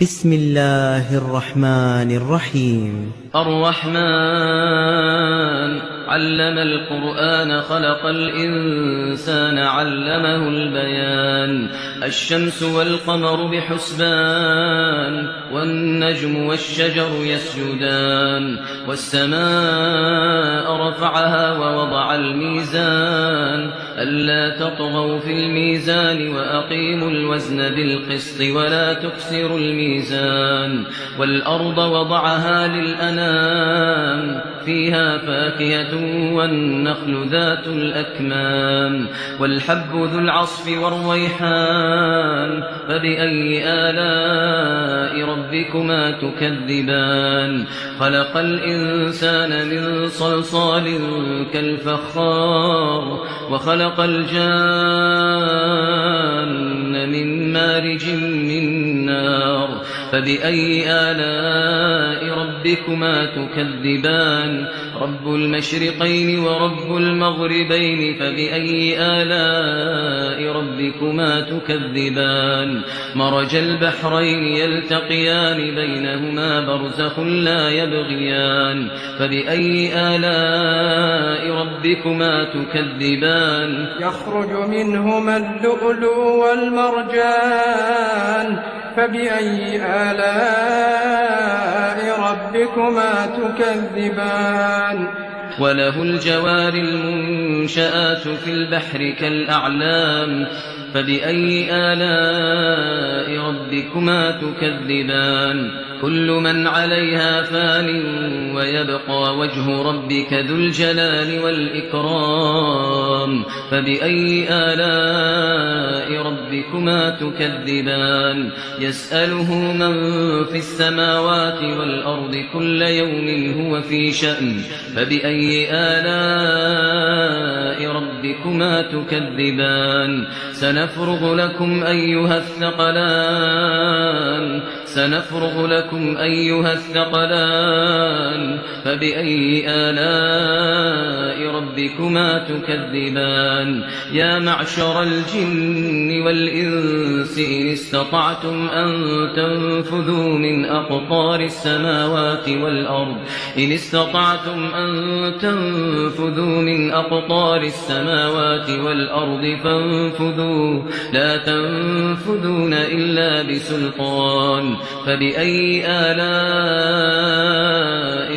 بسم الله الرحمن الرحيم. الرحمن علم القرآن خلق الإنسان علمه البيان. الشمس والقمر بحسبان والنجم والشجر يسجدان والسماء رفعها ووضع الميزان ألا تطغوا في الميزان وأقيموا الوزن بالقسط ولا تكسروا الميزان والأرض وضعها للأنام فيها فاكهة والنخل ذات الأكمام والحب ذو العصف والريحان فبأي آلاء ربكما تكذبان. خلق الإنسان من صلصال كالفخار وخلق الجان من مارج من نار فبأي آلاء ربكما تكذبان. رب المشرقين ورب المغربين فبأي آلاء ربكما تكذبان. مرج البحرين يلتقيان بينهما برزخ لا يبغيان فبأي آلاء ربكما تكذبان. يخرج منهما اللؤلؤ والمرجان فبأي آلاء ربكما تكذبان. وله الجوار المنشآت في البحر كالأعلام فبأي آلاء ربكما تكذبان. كل من عليها فان ويبقى وجه ربك ذو الجلال والإكرام فبأي آلاء ربكما تكذبان. يسأله من في السماوات والأرض كل يوم هو في شأن فبأي آلاء ربكما تكذبان. سنفرغ لكم أيها الثقلان فبأي آلاء ربكما تكذبان. يا معشر الجن والإنس إن استطعتم أن تنفذوا من أقطار السماوات والأرض فانفذوا لا تنفذون إلا بسلطان فبأي آلاء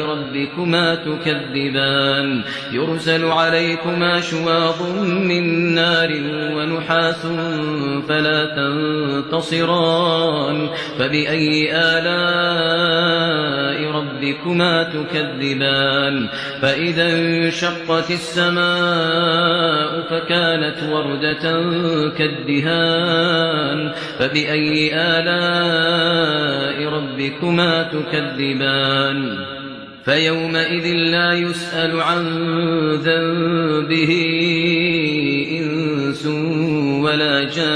ربكما تكذبان. يرسل عليكما شواظ من نار ونحاس فلا تنتصران فبأي آلاء ربكما تكذبان. فإذا انشقت السماء فكانت وردة كالدهان فبأي آلاء ربكما تكذبان. فيومئذ لا يسأل عن ذنبه إنس ولا جان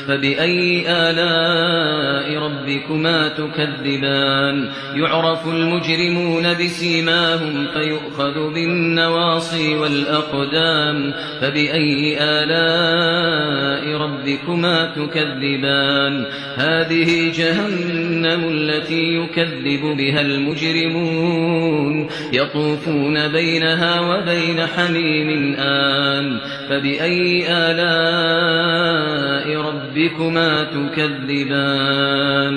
فبأي آلاء ربكما تكذبان. يعرف المجرمون بسيماهم فيؤخذ بالنواصي والأقدام فبأي آلاء ربكما تكذبان. هذه جهنم التي يكذب بها المجرمون يطوفون بينها وبين حميم آن فبأي آلاء ربكما تكذبان.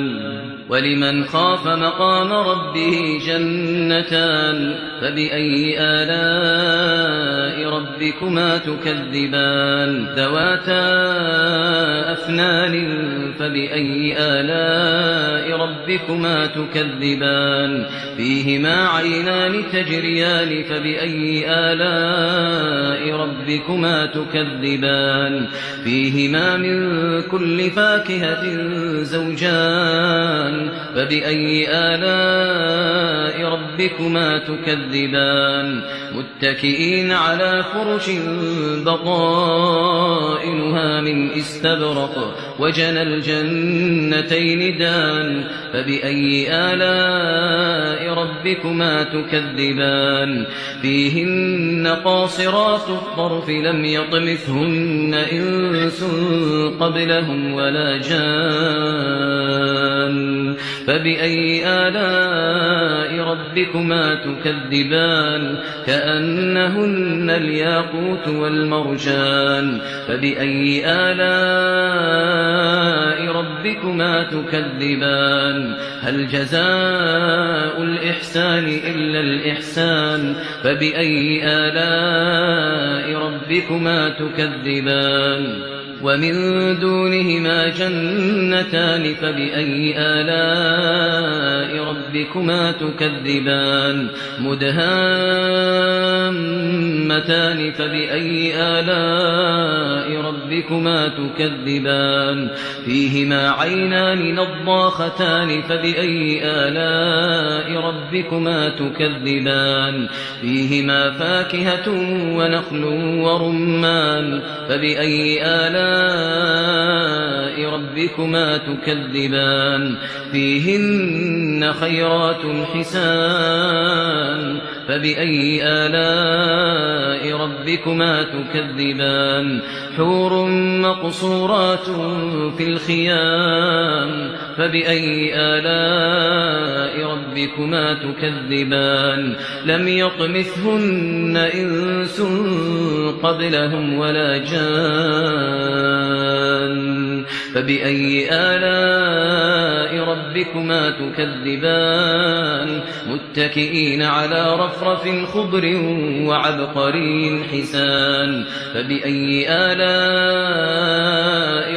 ولمن خاف مقام ربه جنتان فبأي آلاء ربكما تكذبان. ذواتا أفنان فبأي آلاء ربكما تكذبان. فيهما عينان تجريان فبأي آلاء ربكما تكذبان. فيهما من كل فاكهة زوجان فبأي آلاء ربكما تكذبان. متكئين على فرش بطائنها من استبرق وجنى الجنتين دان فبأي آلاء ربكما تكذبان فيهن قاصرات الطرف لم يطمثهن إنس قبلهم ولا جان فبأي آلاء ربكما تكذبان كأنهن الياقوت والمرجان فبأي آلاء ربكما تكذبان هل جزاء الإحسان إلا الإحسان فبأي آلاء ربكما تكذبان ومن دونهما جنتان فبأي آلاء ربكما تكذبان مدهامتان فبأي آلاء ربكما تكذبان فيهما عينان نضاختان فبأي آلاء ربكما تكذبان فيهما فاكهة ونخل ورمان فبأي آلاء ربكما تكذبان فيهن خيرات حسان فبأي آلاء ربكما تكذبان حور مقصورات في الخيام فبأي آلاء ربكما تكذبان لم يطمثهن إنس قبلهم ولا جان فبأي آلاء ربكما تكذبان متكئين على رفرف خضر وعبقري حسان فبأي آلاء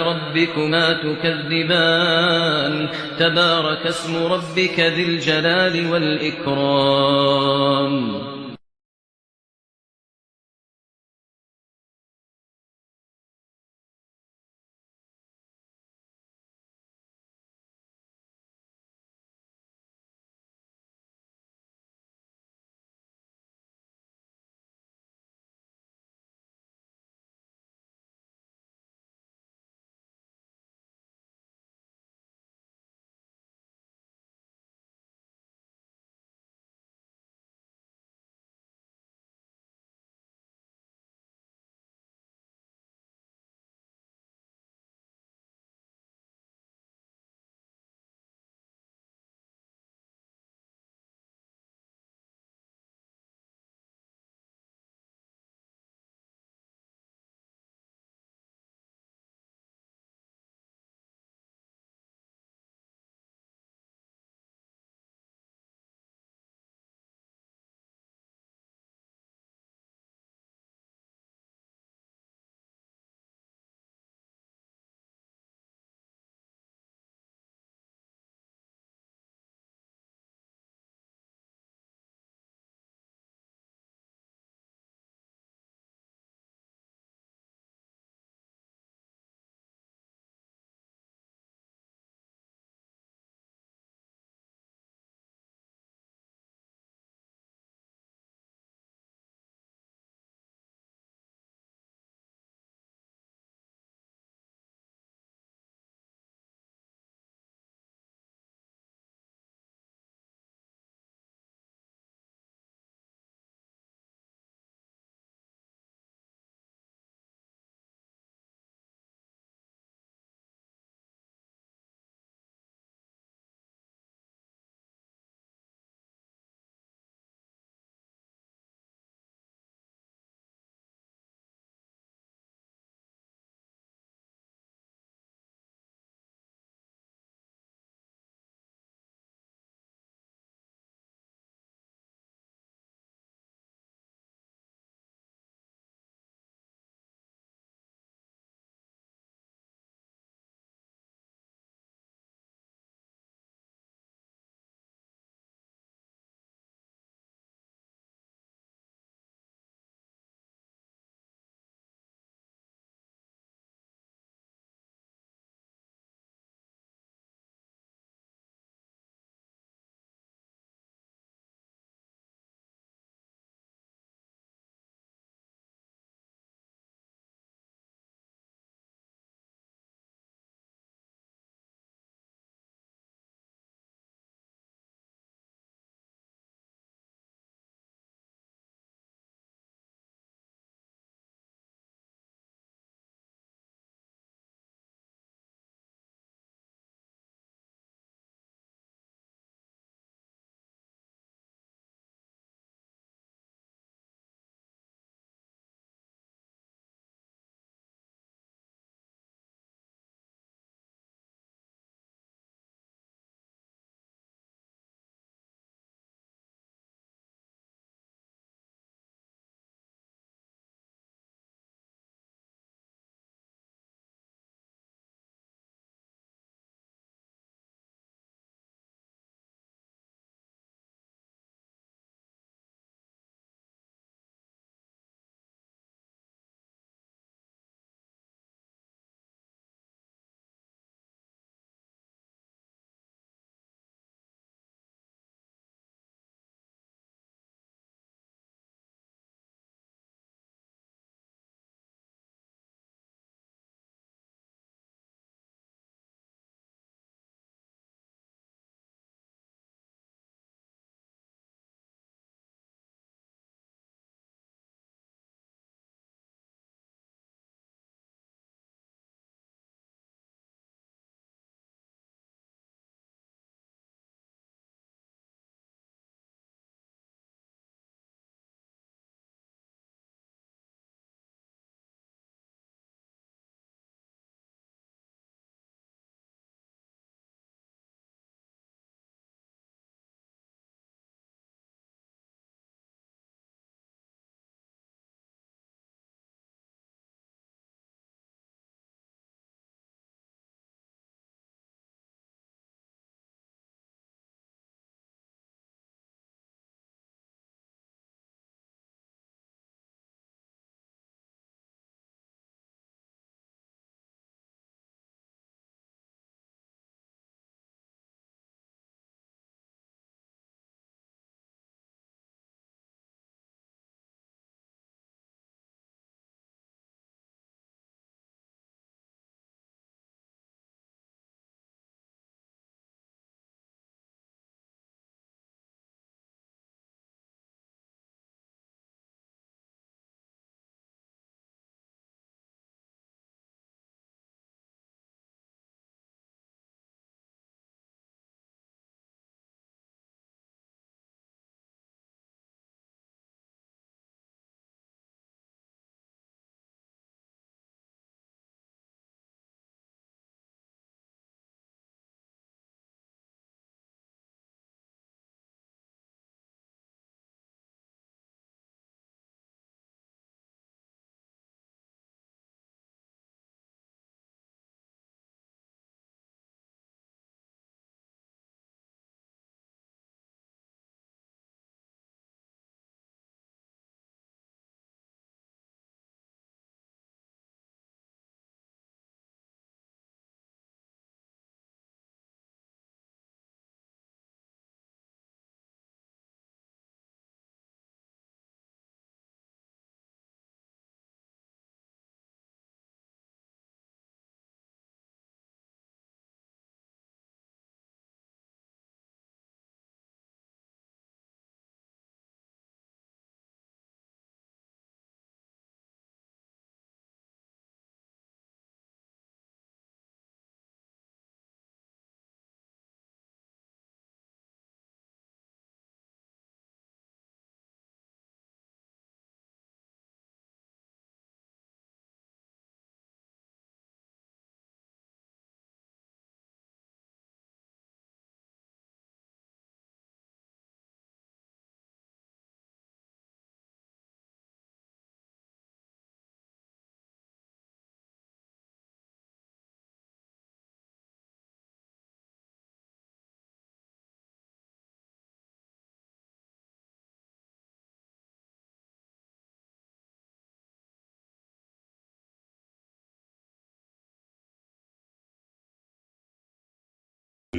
ربكما تكذبان تبارك اسم ربك ذي الجلال والإكرام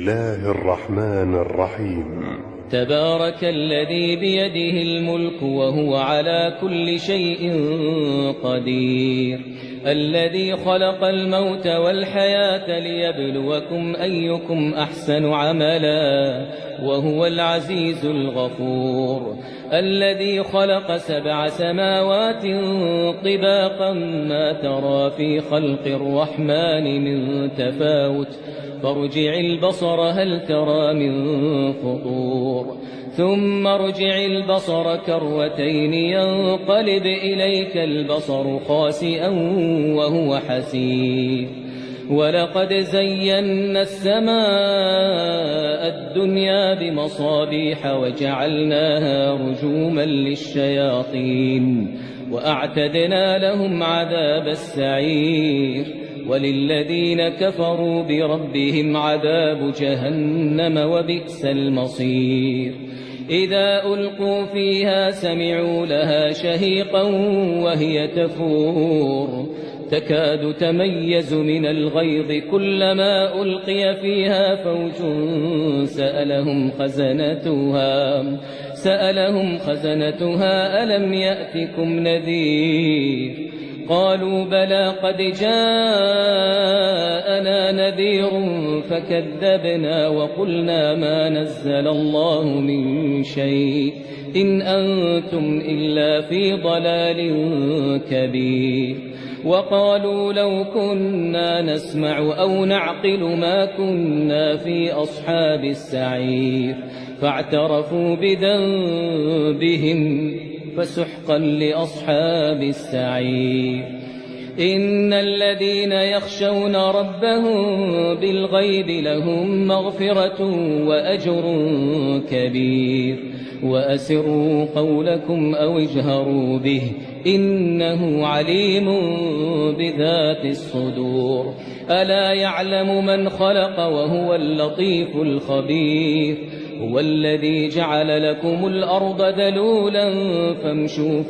الله الرحمن الرحيم. تبارك الذي بيده الملك وهو على كل شيء قدير، الذي خلق الموت والحياة ليبلوكم أيكم أحسن عملا وهو العزيز الغفور، الذي خلق 7 سماوات طباقا ما ترى في خلق الرحمن من تفاوت فارجع البصر هل ترى من فطور، ثم ارجع البصر كرتين ينقلب إليك البصر خاسئا وهو حسير، ولقد زينا السماء الدنيا بمصابيح وجعلناها رجوما للشياطين وأعتدنا لهم عذاب السعير، وللذين كفروا بربهم عذاب جهنم وبئس المصير. إذا ألقوا فيها سمعوا لها شهيقا وهي تفور تكاد تميز من الغيظ كلما ألقي فيها فوج سألهم خزنتها ألم يأتكم نذير؟ قالوا بلى قد جاءنا نذير فكذبنا وقلنا ما نزل الله من شيء إن أنتم إلا في ضلال كبير. وقالوا لو كنا نسمع أو نعقل ما كنا في أصحاب السعير، فاعترفوا بذنبهم فسحقا لأصحاب السعير. إن الذين يخشون ربهم بالغيب لهم مغفرة وأجر كبير. وأسروا قولكم أو اجهروا به إنه عليم بذات الصدور. ألا يعلم من خلق وهو اللطيف الخبير. هو الذي جعل لكم الأرض ذلولا فامشوا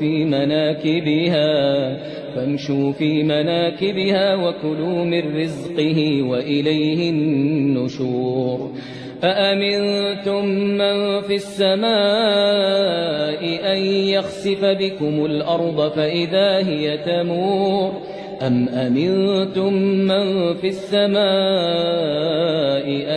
في مناكبها وكلوا من رزقه وإليه النشور. أأمنتم من في السماء أن يخسف بكم الأرض فإذا هي تمور أم أمنتم من في السماء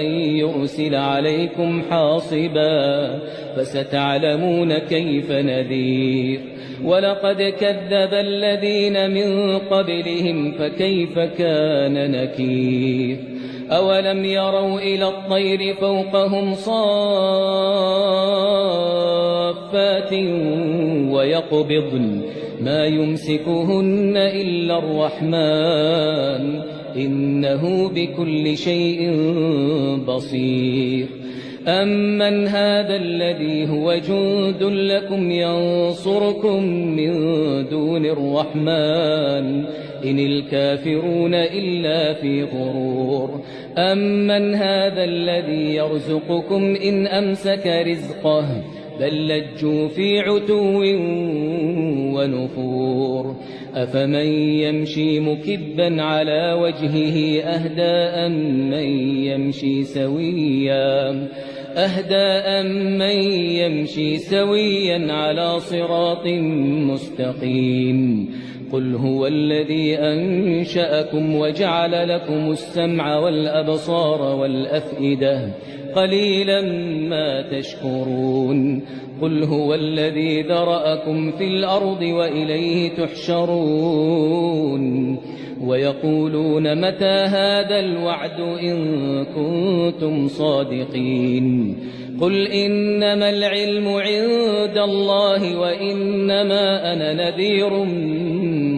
أن يرسل عليكم حاصبا فستعلمون كيف نذير. ولقد كذب الذين من قبلهم فكيف كان نكير. أولم يروا إلى الطير فوقهم صافات ويقبضن ما يمسكهن إلا الرحمن إنه بكل شيء بصير. أمن هذا الذي هو جند لكم ينصركم من دون الرحمن إن الكافرون إلا في غرور. أمن هذا الذي يرزقكم إن أمسك رزقه بل لجوا في عتو ونفور. أفمن يمشي مكبا على وجهه أهدى أم من يمشي سويا على صراط مستقيم. قل هو الذي أنشأكم وجعل لكم السمع والأبصار والأفئدة قليلا ما تشكرون. قل هو الذي ذرأكم في الأرض وإليه تحشرون. ويقولون متى هذا الوعد إن كنتم صادقين. قل إنما العلم عند الله وإنما أنا نذير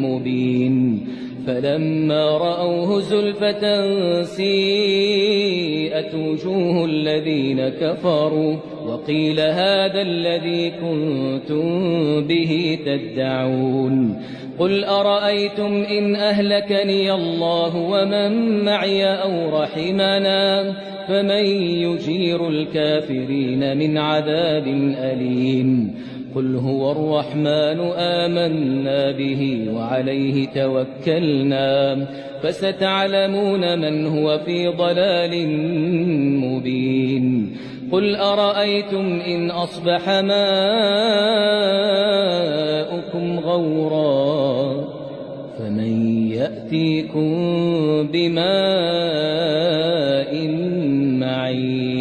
مبين. فلما رأوه زلفة سيئت وجوه الذين كفروا وقيل هذا الذي كنتم به تدعون. قل أرأيتم إن أهلكني الله ومن معي أو رحمنا فمن يجير الكافرين من عذاب أليم. قل هو الرحمن آمنا به وعليه توكلنا فستعلمون من هو في ضلال مبين قل أرأيتم إن أصبح ماؤكم غورا فمن يأتيكم بماء معين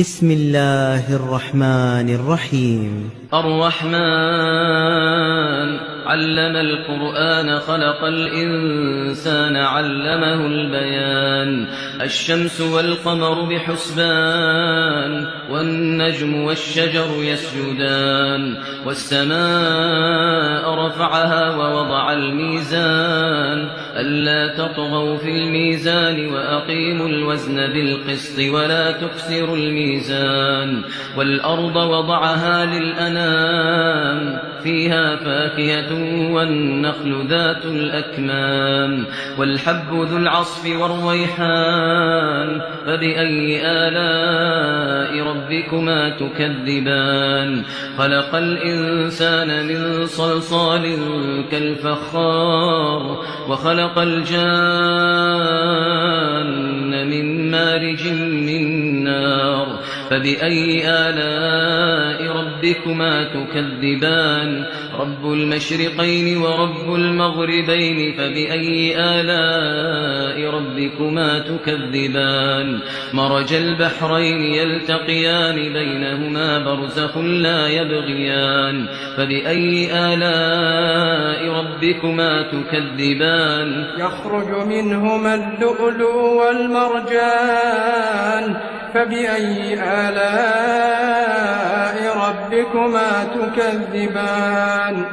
بسم الله الرحمن الرحيم الرحمن علم القرآن خلق الإنسان علمه البيان الشمس والقمر بحسبان والنجم والشجر يسجدان والسماء رفعها ووضع الميزان ألا تطغوا في الميزان وأقيموا الوزن بالقسط ولا تخسروا الميزان والأرض وضعها للأنام فيها فاكهة والنخل ذات الأكمام والحب ذو العصف والريحان فبأي آلاء ربكما تكذبان خلق الإنسان من صلصال كالفخار وخلق الجان من مارج من نار فبأي آلاء ربكما تكذبان رب المشرقين ورب المغربين فبأي آلاء ربكما تكذبان مرج البحرين يلتقيان بينهما برزخ لا يبغيان فبأي آلاء ربكما تكذبان يخرج منهما اللؤلؤ والمرجان فبأي آلاء ربكما تكذبان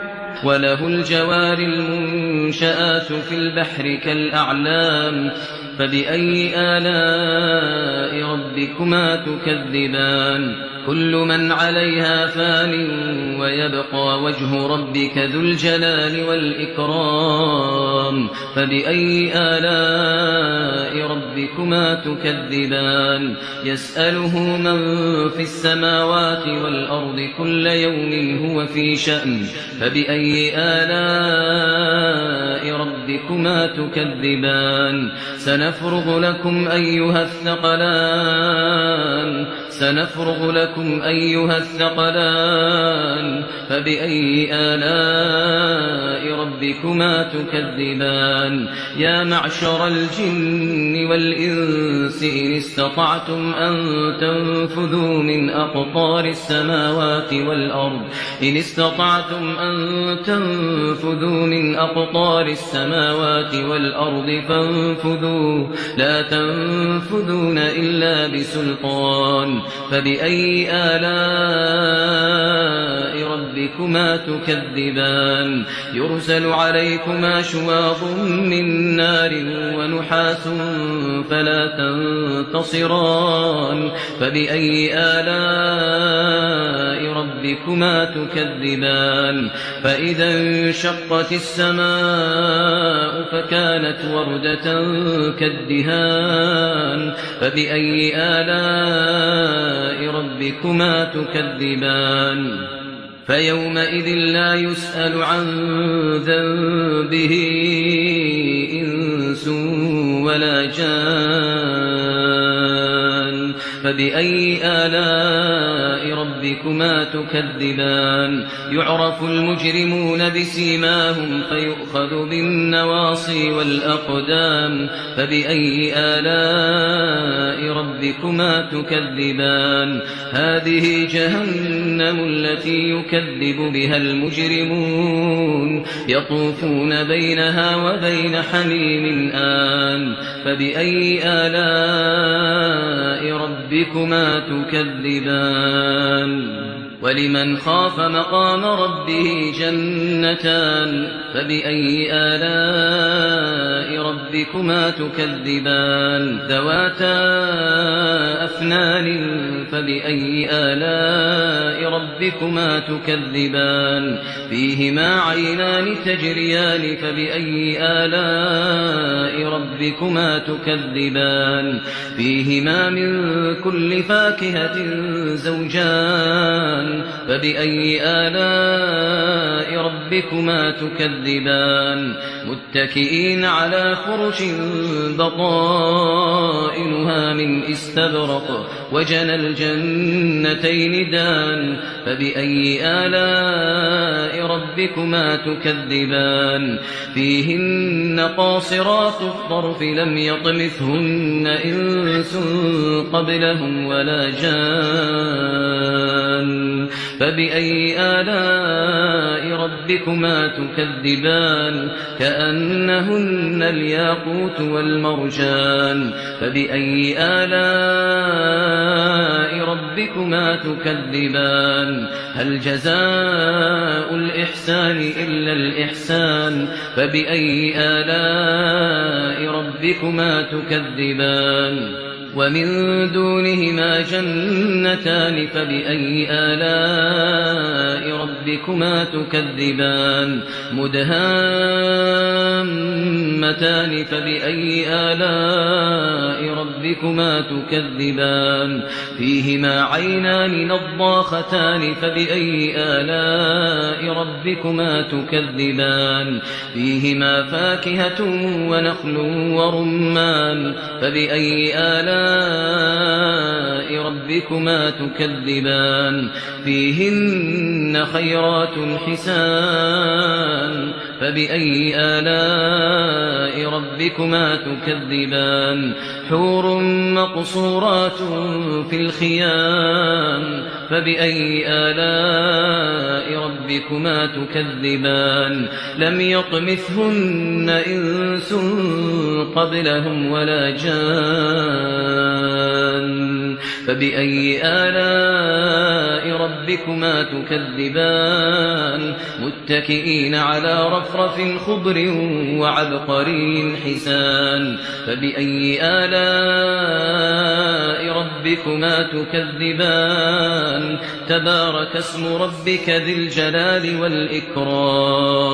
وله الجوار المنشآت في البحر كالأعلام فبأي آلاء ربكما تكذبان كل من عليها فان ويبقى وجه ربك ذو الجلال والإكرام فبأي آلاء ربكما تكذبان يسأله من في السماوات والأرض كل يوم هو في شأن فبأي آلاء ربكما تكذبان سنفرغ لكم أيها الثقلان فبأي آلاء ربكما تكذبان يا معشر الجن والإنس إن استطعتم أن تنفذوا من أقطار السماوات والأرض فانفذوا لا تنفذون إلا بسلطان فبأي آلاء ربكما تكذبان يرسل عليكما شواظ من نار ونحاس فلا تنتصران فبأي آلاء ربكما تكذبان فإذا انشقت السماء فكانت وردة كالدهان فبأي آلاء ربكما تكذبان فيومئذ لا يسأل عن ذنبه إنس ولا جان فبأي آلاء ربكما تكذبان يعرف المجرمون بسيماهم فيؤخذ بالنواصي والأقدام فبأي آلاء ربكما تكذبان هذه جهنم التي يكذب بها المجرمون يطوفون بينها وبين حميم آن فبأي آلاء ربكما تكذبان ولمن خاف مقام ربه جنتان فبأي آلاء ربكما تكذبان ذواتا أفنان فبأي آلاء ربكما تكذبان فيهما عينان تجريان فبأي آلاء ربكما تكذبان فيهما من كل فاكهة زوجان فبأي آلاء ربكما تكذبان متكئين على فرش بطائنها من استبرق وجنى الجنتين دان فبأي آلاء ربكما تكذبان فيهن قاصرات الطرف لم يطمثهن إنس قبلهم ولا جان فبأي آلاء ربكما تكذبان كأنهن الياقوت والمرجان فبأي آلاء ربكما تكذبان هل جزاء الإحسان إلا الإحسان فبأي آلاء ربكما تكذبان ومن دونهما جنتان فبأي آلاء ربكما تكذبان مدهامتان فبأي آلاء ربكما تكذبان فيهما عينان نضاختان فبأي آلاء ربكما تكذبان فيهما فاكهة ونخل ورمان فبأي آلاء ربكما تكذبان فيهن خيرات حسان فبأي آلاء ربكما تكذبان حور مقصورات في الخيام فبأي آلاء ربكما تكذبان لم يطمثهن إنس قبلهم ولا جان فبأي آلاء ربكما تكذبان متكئين على رفرف خضر وعبقري حسان فبأي آلاء ربكما تكذبان تبارك اسم ربك ذي الجلال والإكرام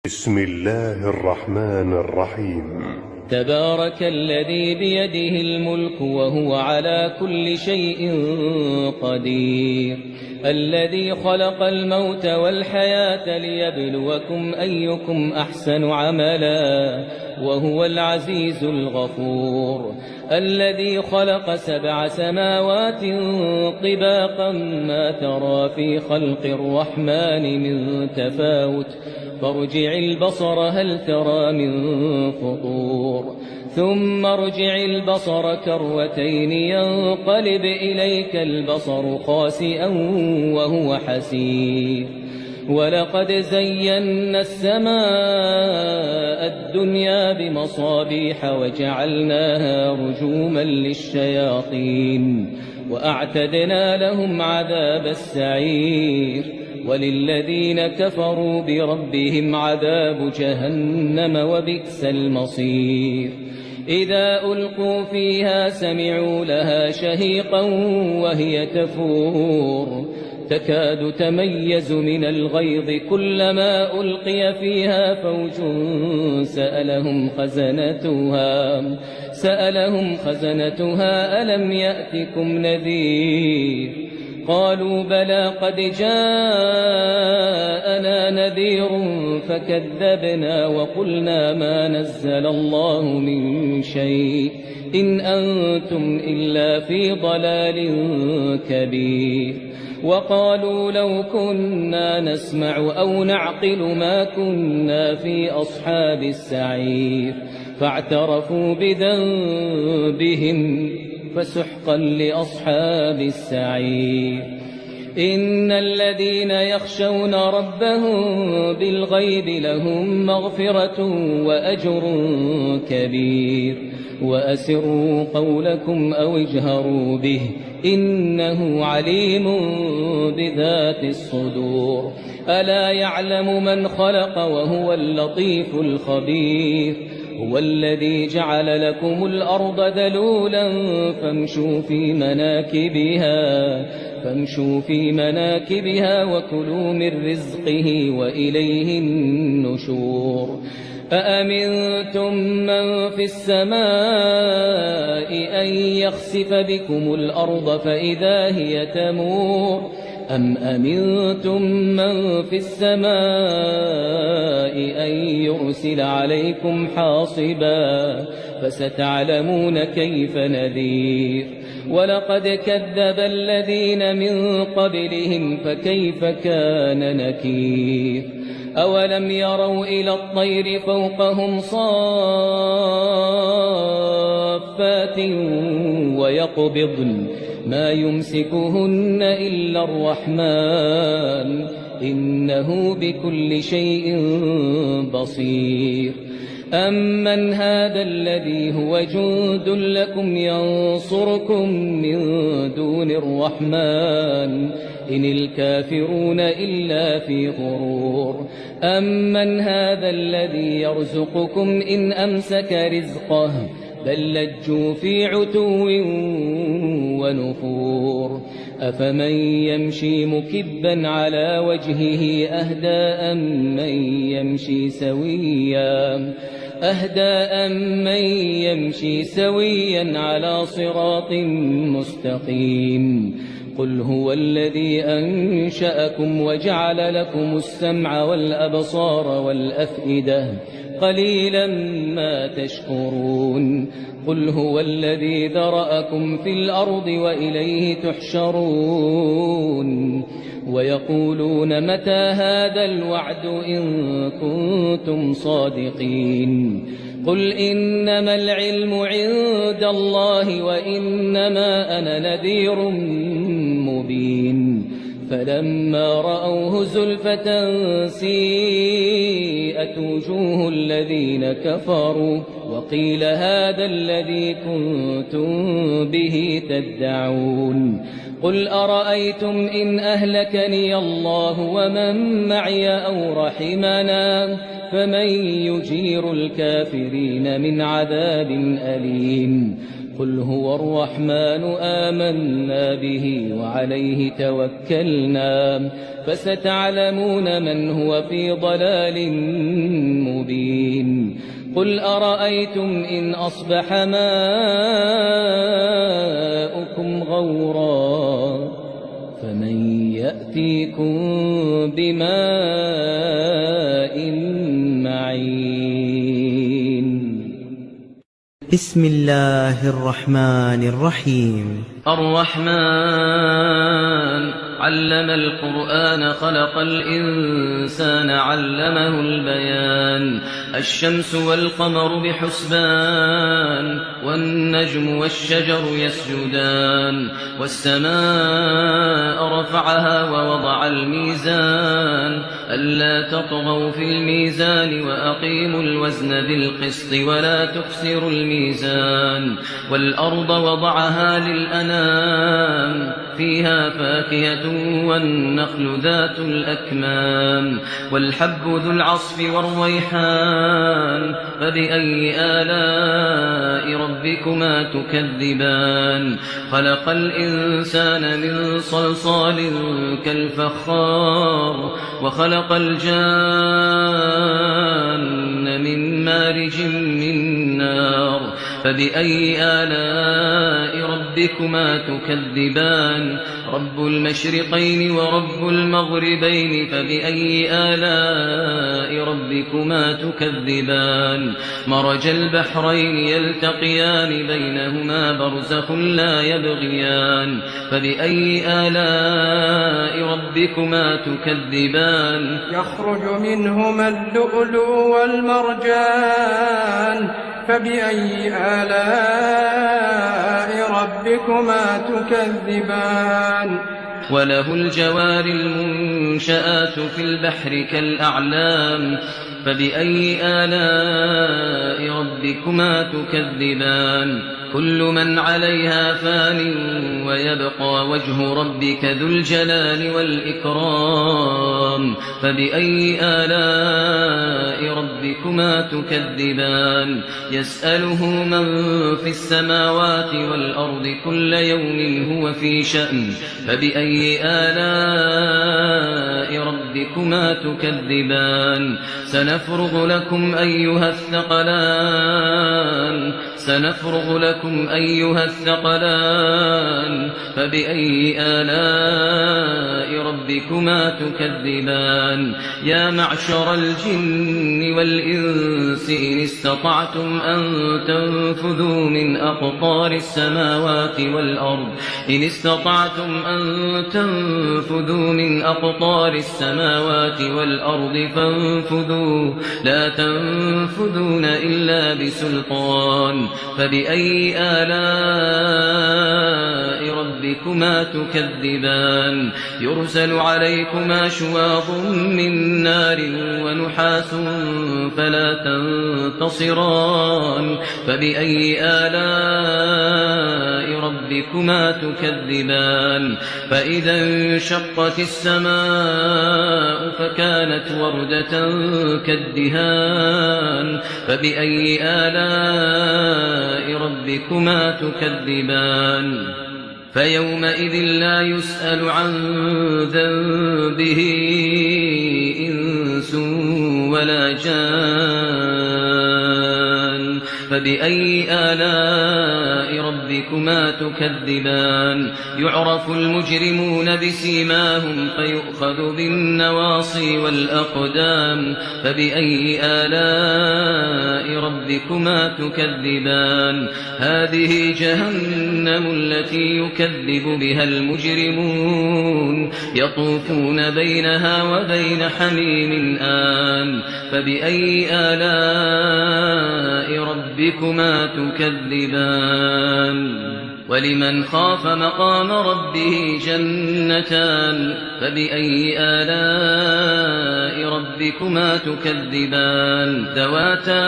بسم الله الرحمن الرحيم. تبارك الذي بيده الملك وهو على كل شيء قدير، الذي خلق الموت والحياة ليبلوكم أيكم أحسن عملا وهو العزيز الغفور، الذي خلق 7 سماوات طباقا ما ترى في خلق الرحمن من تفاوت فارجع البصر هل ترى من فطور، ثم ارجع البصر كرتين ينقلب إليك البصر خاسئا وهو حسير، ولقد زينا السماء الدنيا بمصابيح وجعلناها رجوما للشياطين وأعتدنا لهم عذاب السعير، وللذين كفروا بربهم عذاب جهنم وبئس المصير. إذا ألقوا فيها سمعوا لها شهيقا وهي تفور تكاد تميز من الغيظ كلما ألقي فيها فوج سألهم خزنتها ألم يأتكم نذير قالوا بلى قد جاءنا نذير فكذبنا وقلنا ما نزل الله من شيء إن أنتم إلا في ضلال كبير، وقالوا لو كنا نسمع أو نعقل ما كنا في أصحاب السعير، فاعترفوا بذنبهم فسحقا لأصحاب السعير. إن الذين يخشون ربهم بالغيب لهم مغفرة وأجر كبير، وأسروا قولكم أو اجهروا به إنه عليم بذات الصدور. ألا يعلم من خلق وهو اللطيف الخبير، هو الذي جعل لكم الأرض ذلولا فامشوا في مناكبها وكلوا من رزقه وإليه النشور. أأمنتم من في السماء أن يخسف بكم الأرض فإذا هي تمور، أم أمنتم من في السماء أن يرسل عليكم حاصبا فستعلمون كيف نذير. ولقد كذب الذين من قبلهم فكيف كان نكير. أولم يروا إلى الطير فوقهم صافات ويقبضن ما يمسكهن إلا الرحمن إنه بكل شيء بصير. أمن هذا الذي هو جند لكم ينصركم من دون الرحمن إن الكافرون إلا في غرور. أمن هذا الذي يرزقكم إن أمسك رزقه بل لجوا في عتو ونفور. أفمن يمشي مكبا على وجهه أهدى أمن يمشي سويا على صراط مستقيم. قل هو الذي أنشأكم وجعل لكم السمع والأبصار والأفئدة قليلا ما تشكرون. قل هو الذي ذرأكم في الأرض وإليه تحشرون. ويقولون متى هذا الوعد إن كنتم صادقين. قل إنما العلم عند الله وإنما أنا نذير مبين. فلما رأوه زلفة سيئت وجوه الذين كفروا وقيل هذا الذي كنتم به تدعون. قل أرأيتم إن أهلكني الله ومن معي أو رحمنا فمن يجير الكافرين من عذاب أليم. قل هو الرحمن آمنا به وعليه توكلنا فستعلمون من هو في ضلال مبين قل أرأيتم إن أصبح ماؤكم غورا فمن يأتيكم بماء معين بسم الله الرحمن الرحيم الرحمن علم القرآن خلق الإنسان علمه البيان الشمس والقمر بحسبان والنجم والشجر يسجدان والسماء رفعها ووضع الميزان ألا تطغوا في الميزان وأقيموا الوزن بالقسط ولا تخسروا الميزان والأرض وضعها للأنام فيها فاكهة والنخل ذات الأكمام والحب ذو العصف والريحان فبأي آلاء ربكما تكذبان خلق الإنسان من صلصال كالفخار وخلق الجان من مارج من نار فبأي آلاء ربكما تكذبان رب المشرقين ورب المغربين فبأي آلاء ربكما تكذبان مرج البحرين يلتقيان بينهما برزخ لا يبغيان فبأي آلاء ربكما تكذبان يخرج منهما اللؤلؤ والمرجان فبأي آلاء ربكما تكذبان وله الجوار المنشآت في البحر كالأعلام فبأي آلاء ربكما تكذبان كل من عليها فان ويبقى وجه ربك ذو الجلال والإكرام فبأي آلاء ربكما تكذبان يسأله من في السماوات والأرض كل يوم هو في شأن فبأي آلاء ربكما تكذبان سنفرغ لكم أيها الثقلان فبأي آلاء ربكما تكذبان يا معشر الجن والإنس إن استطعتم أن تنفذوا من أقطار السماوات والأرض فانفذوا لا تنفذون إلا بسلطان فبأي آلاء ربكما تكذبان يرسل عليكما شواظ من نار ونحاس فلا تنتصران فبأي آلاء ربكما تكذبان فإذا انشقت السماء فكانت وردة كالدهان فبأي آلاء ربكما تكذبان فيومئذ لا يسأل عن ذنبه إنس ولا جان فبأي آلاء ربكما تكذبان يعرف المجرمون بسيماهم فيؤخذ بالنواصي والأقدام فبأي آلاء ربكما تكذبان هذه جهنم التي يكذب بها المجرمون يطوفون بينها وبين حميم آن فبأي آلاء ربكما تكذبان ولمن خاف مقام ربه جنتان فبأي آلاء ربكما تكذبان ذواتا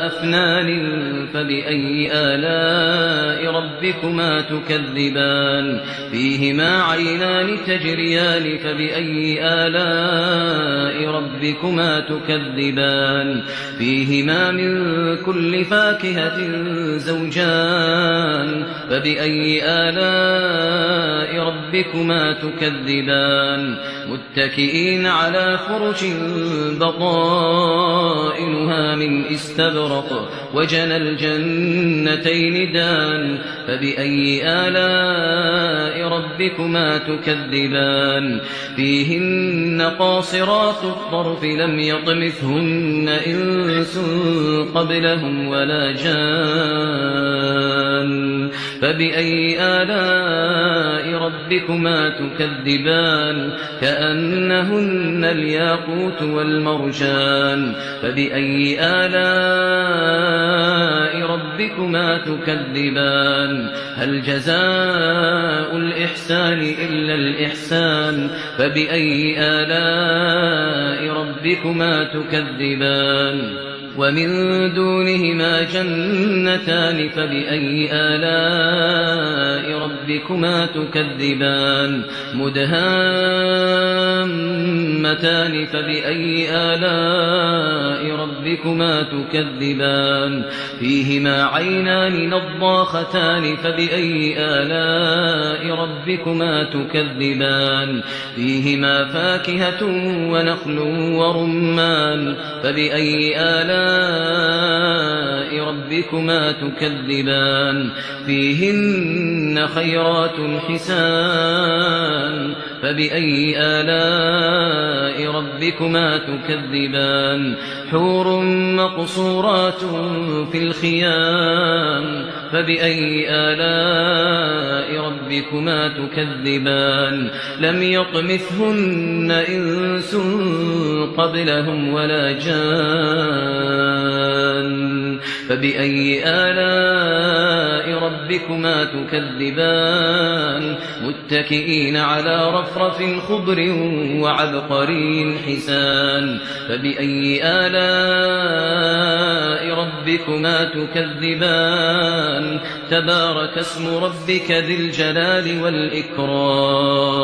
أفنان فبأي آلاء ربكما تكذبان فيهما عينان تجريان فبأي آلاء ربكما تكذبان فيهما من كل فاكهة زوجان فبأي آلاء ربكما تكذبان متكئين على فرش بطائنها من استبرق وجنى الجنتين دان فبأي آلاء ربكما تكذبان فيهن قاصرات الطرف لم يطمثهن إنس قبلهم ولا جان فبأي آلاء ربكما تكذبان كأنهن الياقوت والمرجان فبأي آلاء ربكما تكذبان هل جزاء الإحسان إلا الإحسان فبأي آلاء ربكما تكذبان ومن دونهما جنتان فبأي آلاء ربكما تكذبان مدهامتان فبأي آلاء ربكما تكذبان فيهما عينان نضاختان فبأي آلاء ربكما تكذبان فيهما فاكهة ونخل ورمان فبأي آلاء ربكما تكذبان فيهن خيرات حسان فبأي آلاء ربكما تكذبان حور مقصورات في الخيام فبأي آلاء ربكما تكذبان لم يطمثهن إنس قبلهم ولا جان فبأي آلاء ربكما تكذبان متكئين على رفرف خضر وعبقري حسان فبأي آلاء ربكما تكذبان تبارك اسم ربك ذي الجلال والإكرام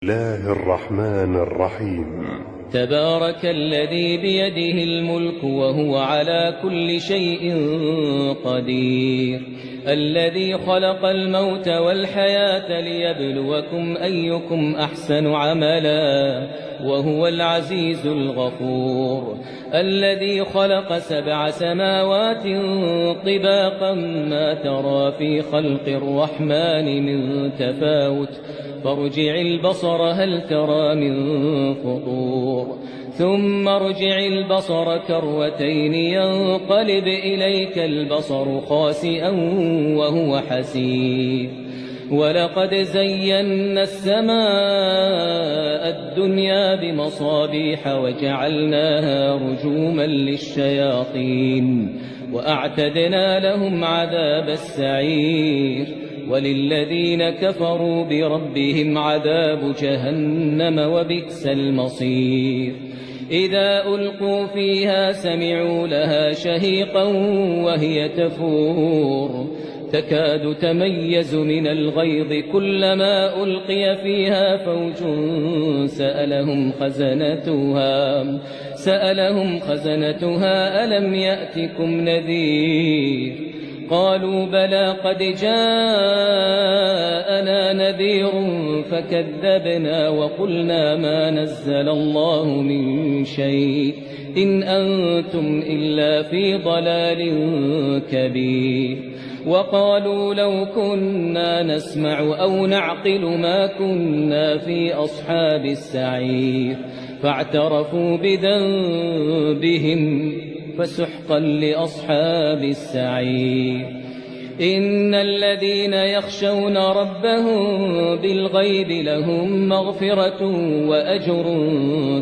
الله الرحمن الرحيم. تبارك الذي بيده الملك وهو على كل شيء قدير، الذي خلق الموت والحياة ليبلوكم أيكم أحسن عملا وهو العزيز الغفور، الذي خلق 7 سماوات طباقا ما ترى في خلق الرحمن من تفاوت فارجع البصر هل ترى من فطور، ثم ارجع البصر كرتين ينقلب إليك البصر خاسئا وهو حسير، ولقد زينا السماء الدنيا بمصابيح وجعلناها رجوما للشياطين وأعتدنا لهم عذاب السعير، وللذين كفروا بربهم عذاب جهنم وبئس المصير. إذا ألقوا فيها سمعوا لها شهيقا وهي تفور تكاد تميز من الغيظ كلما ألقي فيها فوج سألهم خزنتها ألم يأتكم نذير قالوا بلى قد جاءنا نذير فكذبنا وقلنا ما نزل الله من شيء إن أنتم إلا في ضلال كبير، وقالوا لو كنا نسمع أو نعقل ما كنا في أصحاب السعير، فاعترفوا بذنبهم فسحقا لأصحاب السعير. إن الذين يخشون ربهم بالغيب لهم مغفرة وأجر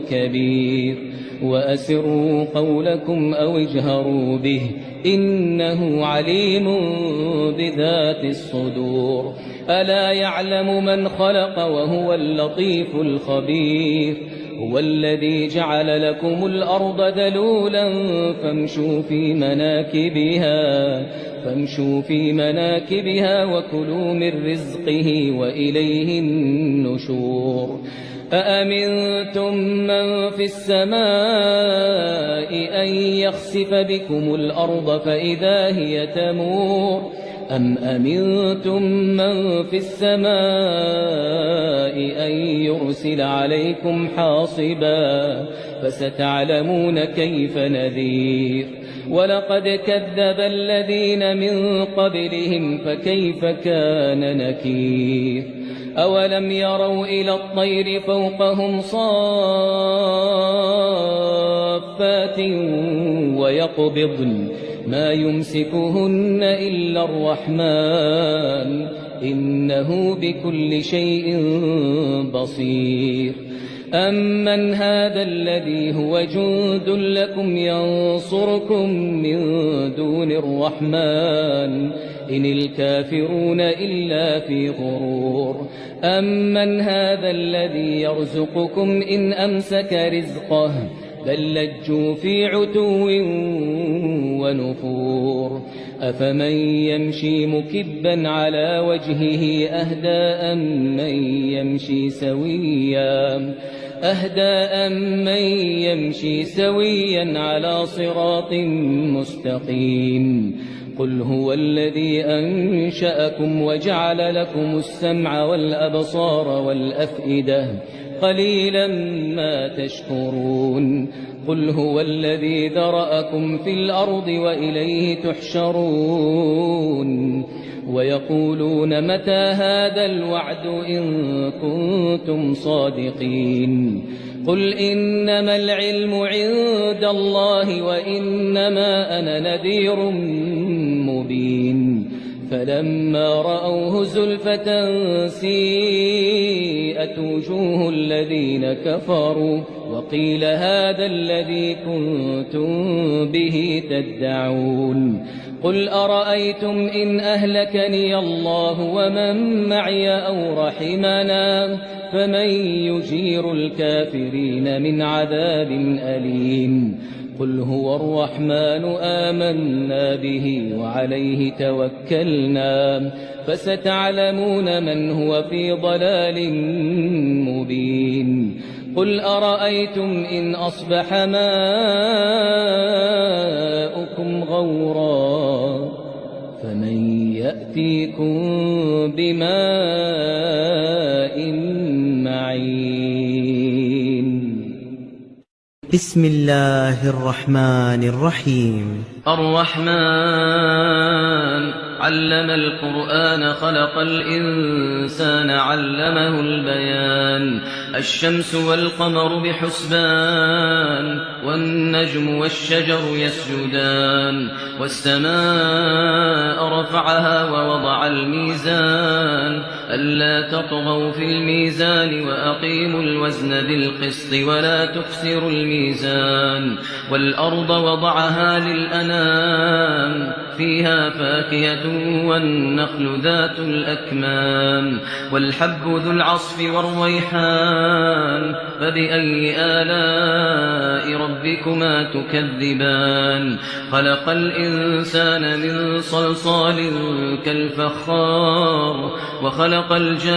كبير، وأسروا قولكم أو اجهروا به إنه عليم بذات الصدور. ألا يعلم من خلق وهو اللطيف الخبير، هو الذي جعل لكم الأرض ذلولا فامشوا في مناكبها وكلوا من رزقه وإليه النشور. أأمنتم من في السماء أن يخسف بكم الأرض فإذا هي تمور، أم أمنتم من في السماء أن يرسل عليكم حاصبا فستعلمون كيف نذير. ولقد كذب الذين من قبلهم فكيف كان نكير. أولم يروا إلى الطير فوقهم صافات ويقبضن ما يمسكهن إلا الرحمن إنه بكل شيء بصير. أمن هذا الذي هو جند لكم ينصركم من دون الرحمن إن الكافرون إلا في غرور. أمن هذا الذي يرزقكم إن أمسك رزقه بل لجوا في عتو ونفور. أفمن يمشي مكبا على وجهه أهدى أمن يمشي سويا على صراط مستقيم. قل هو الذي أنشأكم وجعل لكم السمع والأبصار والأفئدة قليلا ما تشكرون. قل هو الذي ذرأكم في الأرض وإليه تحشرون. ويقولون متى هذا الوعد إن كنتم صادقين. قل إنما العلم عند الله وإنما أنا نذير مبين. فلما رأوه زلفة سيئت وجوه الذين كفروا وقيل هذا الذي كنتم به تدعون. قل أرأيتم إن أهلكني الله ومن معي أو رحمنا فمن يجير الكافرين من عذاب أليم. قل هو الرحمن آمنا به وعليه توكلنا فستعلمون من هو في ضلال مبين قل أرأيتم إن أصبح ماؤكم غورا فمن يأتيكم بماء معين بسم الله الرحمن الرحيم الرحمن علم القرآن خلق الإنسان علمه البيان الشمس والقمر بحسبان والنجم والشجر يسجدان والسماء رفعها ووضع الميزان ألا تطغوا في الميزان وأقيموا الوزن بالقسط ولا تخسروا الميزان والأرض وضعها للأنام فيها فاكهة والنخل ذات الأكمام والحب ذو العصف والريحان فبأي آلاء ربكما تكذبان خلق الإنسان من صلصال كالفخار وخلق الجان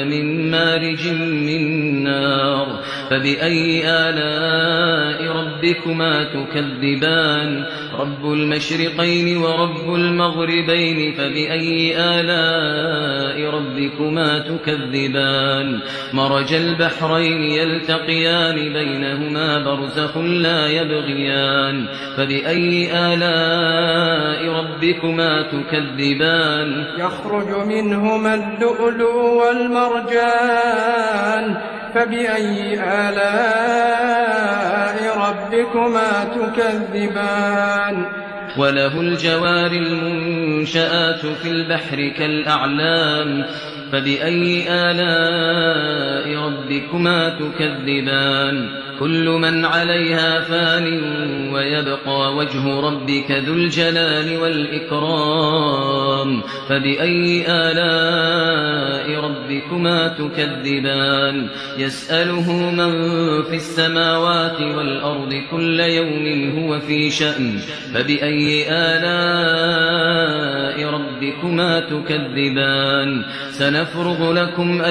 من مارج من نار فبأي آلاء ربكما تكذبان رب المشرقين ورب المغربين فبأي آلاء ربكما تكذبان مرج البحرين يلتقيان بينهما برزخ لا يبغيان فبأي آلاء ربكما تكذبان يخرج منهما اللؤلؤ والمرجان فبأي آلاء ربكما تكذبان وله الجوار المنشآت في البحر كالأعلام فبأي آلاء ربكما تكذبان كل من عليها فان ويبقى وجه ربك ذو الجلال والإكرام فبأي آلاء ربكما تكذبان يسأله من في السماوات والأرض كل يوم هو في شأن فبأي آلاء ربكما تكذبان سنفرغ لكم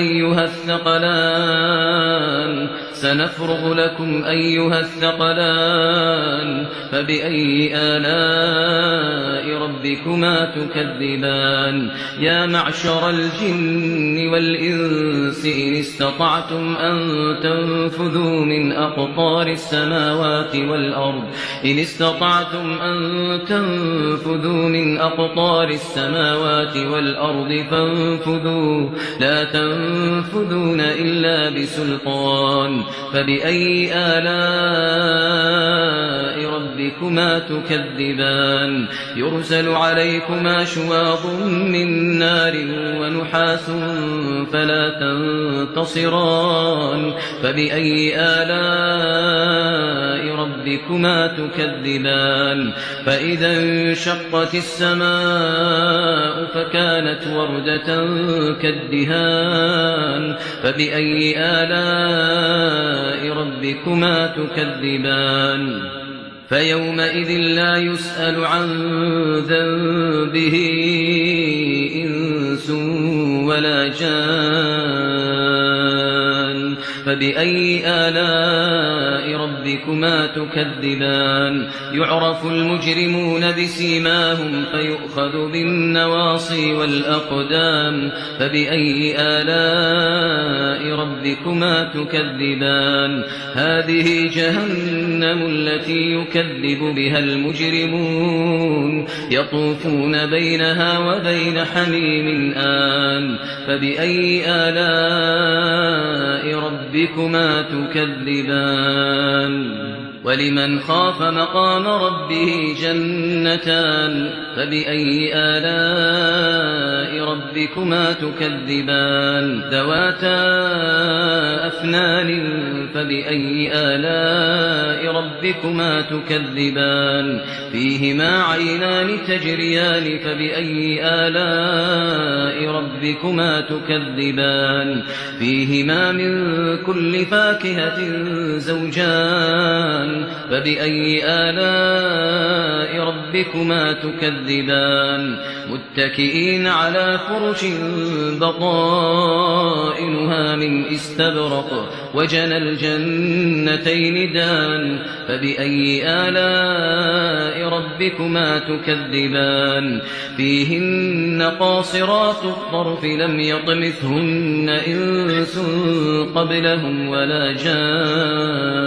أيها الثقلان فبأي آلاء ربكما تكذبان يا معشر الجن والإنس إن استطعتم أن تنفذوا من أقطار السماوات والأرض فانفذوا لا تنفذون إلا بسلطان فبأي آلاء ربكما تكذبان يرسل عليكما شواظ من نار ونحاس فلا تنتصران فبأي آلاء ربكما تكذبان فإذا انشقت السماء فكانت وردة كالدهان فبأي آلاء ربكما تكذبان فيومئذ لا يسأل عن ذنبه إنس ولا جان فبأي آلاء ربكما تكذبان يعرف المجرمون بسيماهم فيؤخذ بالنواصي والأقدام فبأي آلاء ربكما تكذبان هذه جهنم التي يكذب بها المجرمون يطوفون بينها وبين حميم آن فبأي آلاء ربكما تكذبان ولمن خاف مقام ربه جنتان فبأي آلاء ربكما تكذبان ذواتا أفنان فبأي آلاء ربكما تكذبان فيهما عينان تجريان فبأي آلاء ربكما تكذبان فيهما من كل فاكهة زوجان فبأي آلاء ربكما تكذبان متكئين على فرش بطائنها من استبرق وجنى الجنتين دان فبأي آلاء ربكما تكذبان فيهن قاصرات الطرف لم يطمثهن إنس قبلهم ولا جان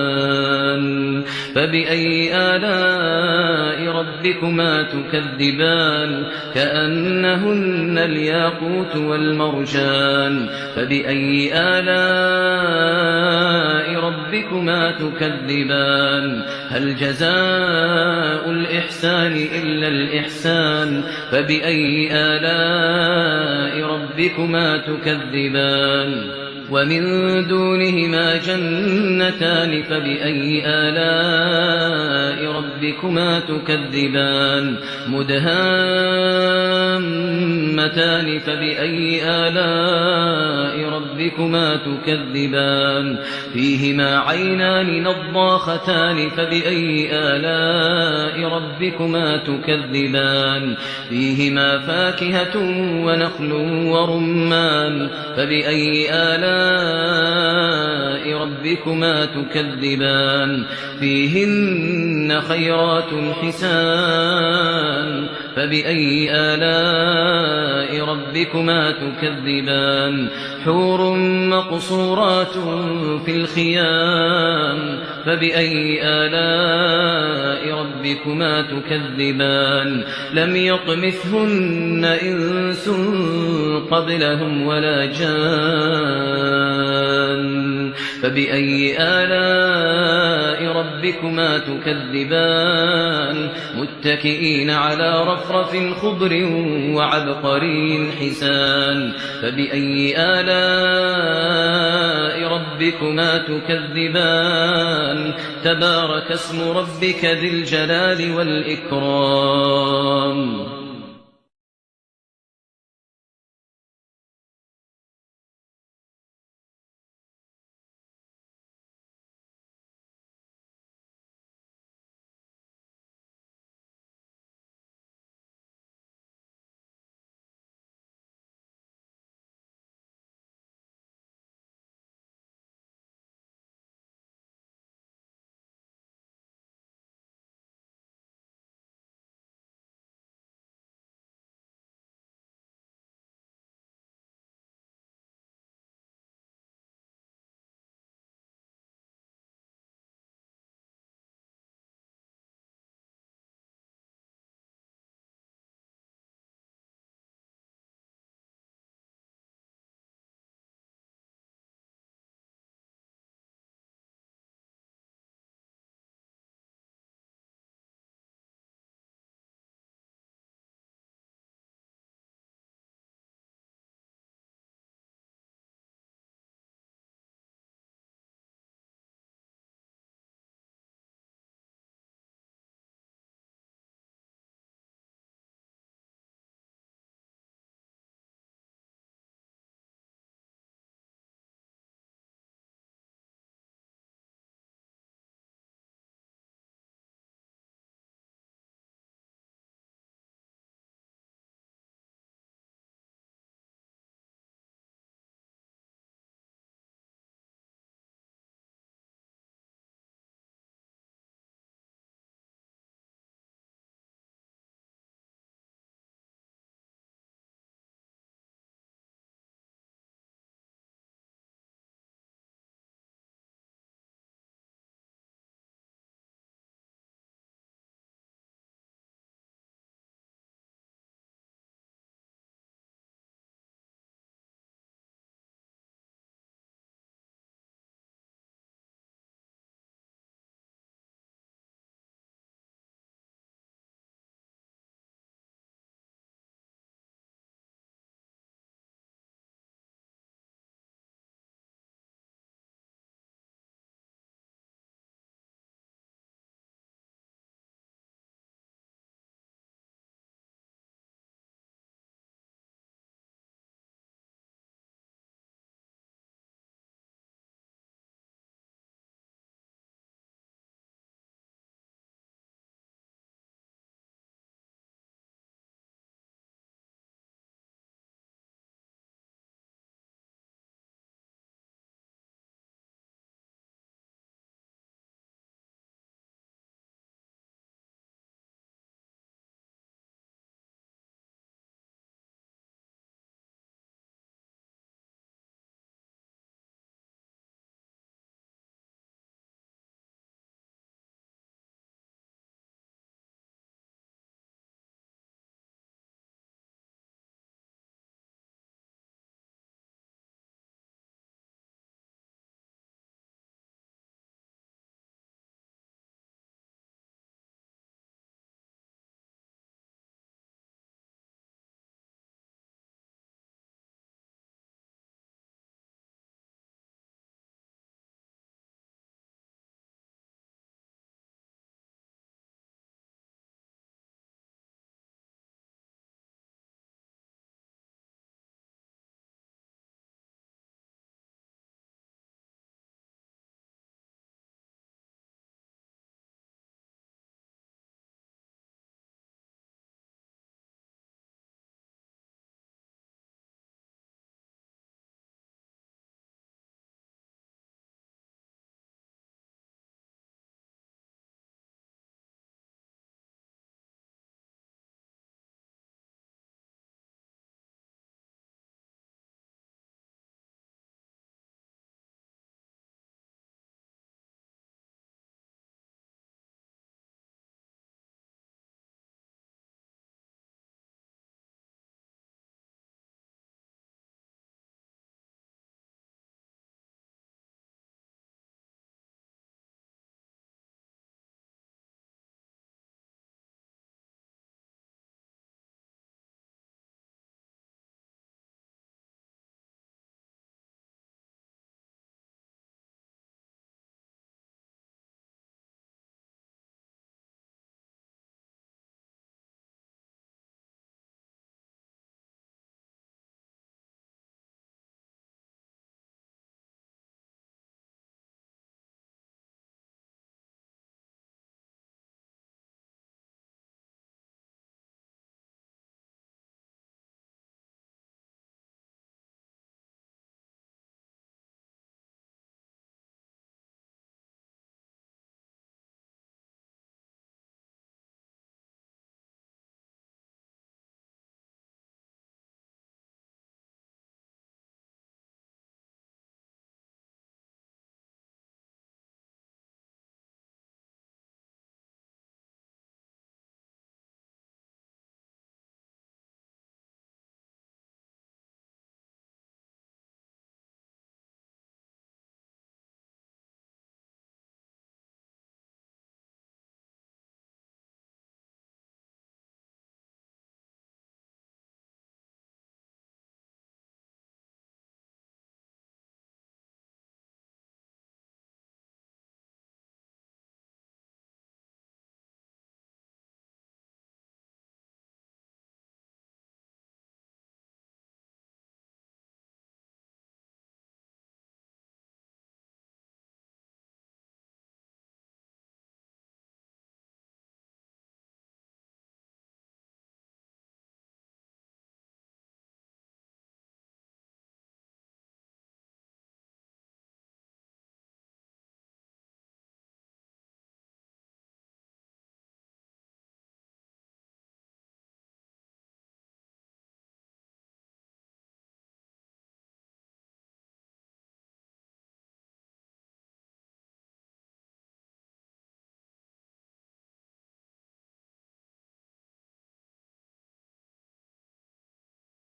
فبأي آلاء ربكما تكذبان كأنهن الياقوت والمرجان فبأي آلاء ربكما تكذبان هل جزاء الإحسان إلا الإحسان فبأي آلاء ربكما تكذبان ومن دونهما جنتان فبأي آلاء ربكما تكذبان مدهامتان فبأي آلاء ربكما تكذبان فيهما عينان نضاختان فبأي آلاء ربكما تكذبان فيهما فاكهة ونخل ورمان فبأي آلاء ربكما تكذبان فيهن خيرات حسان فبأي آلاء ربكما تكذبان حور مقصورات في الخيام فبأي آلاء ربكما تكذبان لم يطمثهن إنس قبلهم ولا جان فبأي آلاء ربكما تكذبان متكئين على رفرف خضر وعبقري حسان فبأي آلاء ربكما تكذبان تبارك اسم ربك ذي الجلال والإكرام